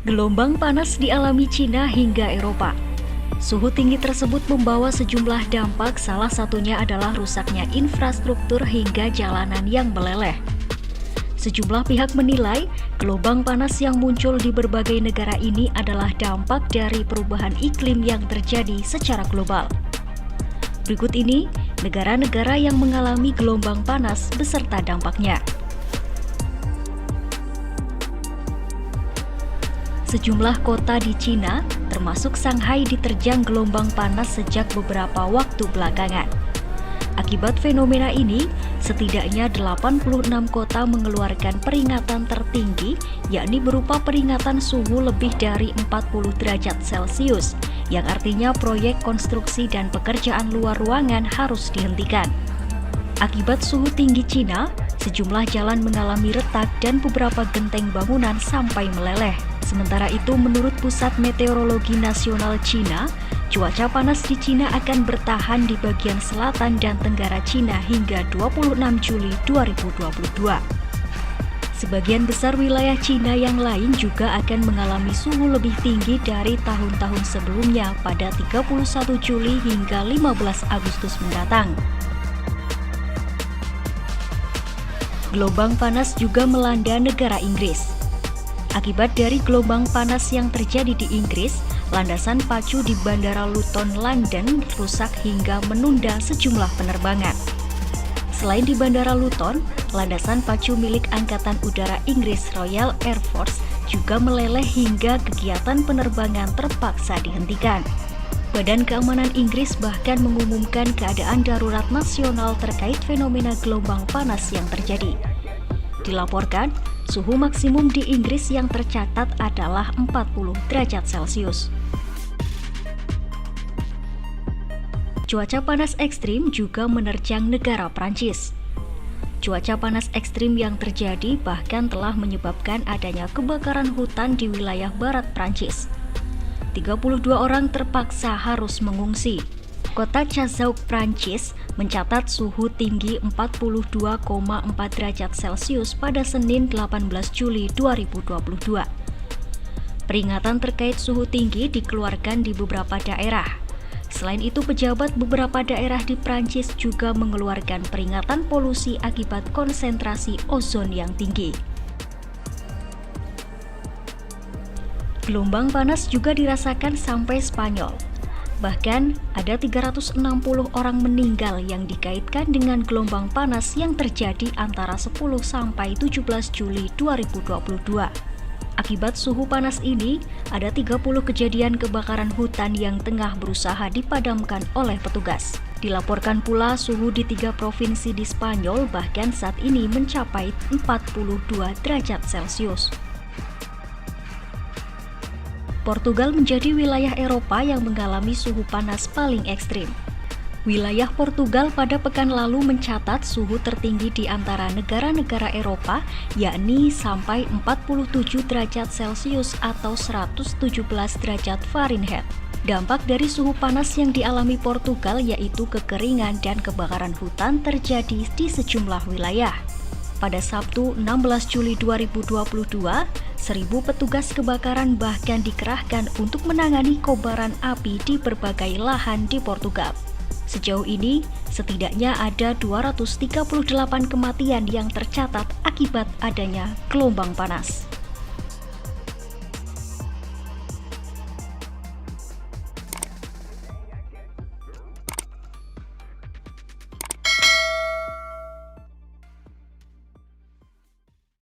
Gelombang panas dialami Cina hingga Eropa. Suhu tinggi tersebut membawa sejumlah dampak, salah satunya adalah rusaknya infrastruktur hingga jalanan yang meleleh. Sejumlah pihak menilai gelombang panas yang muncul di berbagai negara ini adalah dampak dari perubahan iklim yang terjadi secara global. Berikut ini negara-negara yang mengalami gelombang panas beserta dampaknya. Sejumlah kota di Cina, termasuk Shanghai, diterjang gelombang panas sejak beberapa waktu belakangan. Akibat fenomena ini, setidaknya 86 kota mengeluarkan peringatan tertinggi, yakni berupa peringatan suhu lebih dari 40 derajat Celcius, yang artinya proyek konstruksi dan pekerjaan luar ruangan harus dihentikan. Akibat suhu tinggi Cina, sejumlah jalan mengalami retak dan beberapa genteng bangunan sampai meleleh. Sementara itu, menurut Pusat Meteorologi Nasional Cina, cuaca panas di Cina akan bertahan di bagian selatan dan tenggara Cina hingga 26 Juli 2022. Sebagian besar wilayah Cina yang lain juga akan mengalami suhu lebih tinggi dari tahun-tahun sebelumnya pada 31 Juli hingga 15 Agustus mendatang. Gelombang panas juga melanda negara Inggris. Akibat dari gelombang panas yang terjadi di Inggris, landasan pacu di Bandara Luton, London rusak hingga menunda sejumlah penerbangan. Selain di Bandara Luton, landasan pacu milik Angkatan Udara Inggris Royal Air Force juga meleleh hingga kegiatan penerbangan terpaksa dihentikan. Badan Keamanan Inggris bahkan mengumumkan keadaan darurat nasional terkait fenomena gelombang panas yang terjadi. Dilaporkan, suhu maksimum di Inggris yang tercatat adalah 40 derajat Celcius. Cuaca panas ekstrim juga menerjang negara Prancis. Cuaca panas ekstrim yang terjadi bahkan telah menyebabkan adanya kebakaran hutan di wilayah barat Prancis. 32 orang terpaksa harus mengungsi. Kota Chazaug, Prancis, mencatat suhu tinggi 42,4 derajat Celcius pada Senin 18 Juli 2022. Peringatan terkait suhu tinggi dikeluarkan di beberapa daerah. Selain itu, pejabat beberapa daerah di Prancis juga mengeluarkan peringatan polusi akibat konsentrasi ozon yang tinggi. Gelombang panas juga dirasakan sampai Spanyol. Bahkan, ada 360 orang meninggal yang dikaitkan dengan gelombang panas yang terjadi antara 10 sampai 17 Juli 2022. Akibat suhu panas ini, ada 30 kejadian kebakaran hutan yang tengah berusaha dipadamkan oleh petugas. Dilaporkan pula suhu di 3 provinsi di Spanyol bahkan saat ini mencapai 42 derajat Celcius. Portugal menjadi wilayah Eropa yang mengalami suhu panas paling ekstrim. Wilayah Portugal pada pekan lalu mencatat suhu tertinggi di antara negara-negara Eropa, yakni sampai 47 derajat Celcius atau 117 derajat Fahrenheit. Dampak dari suhu panas yang dialami Portugal yaitu kekeringan dan kebakaran hutan terjadi di sejumlah wilayah. Pada Sabtu 16 Juli 2022, 1.000 petugas kebakaran bahkan dikerahkan untuk menangani kobaran api di berbagai lahan di Portugal. Sejauh ini, setidaknya ada 238 kematian yang tercatat akibat adanya gelombang panas.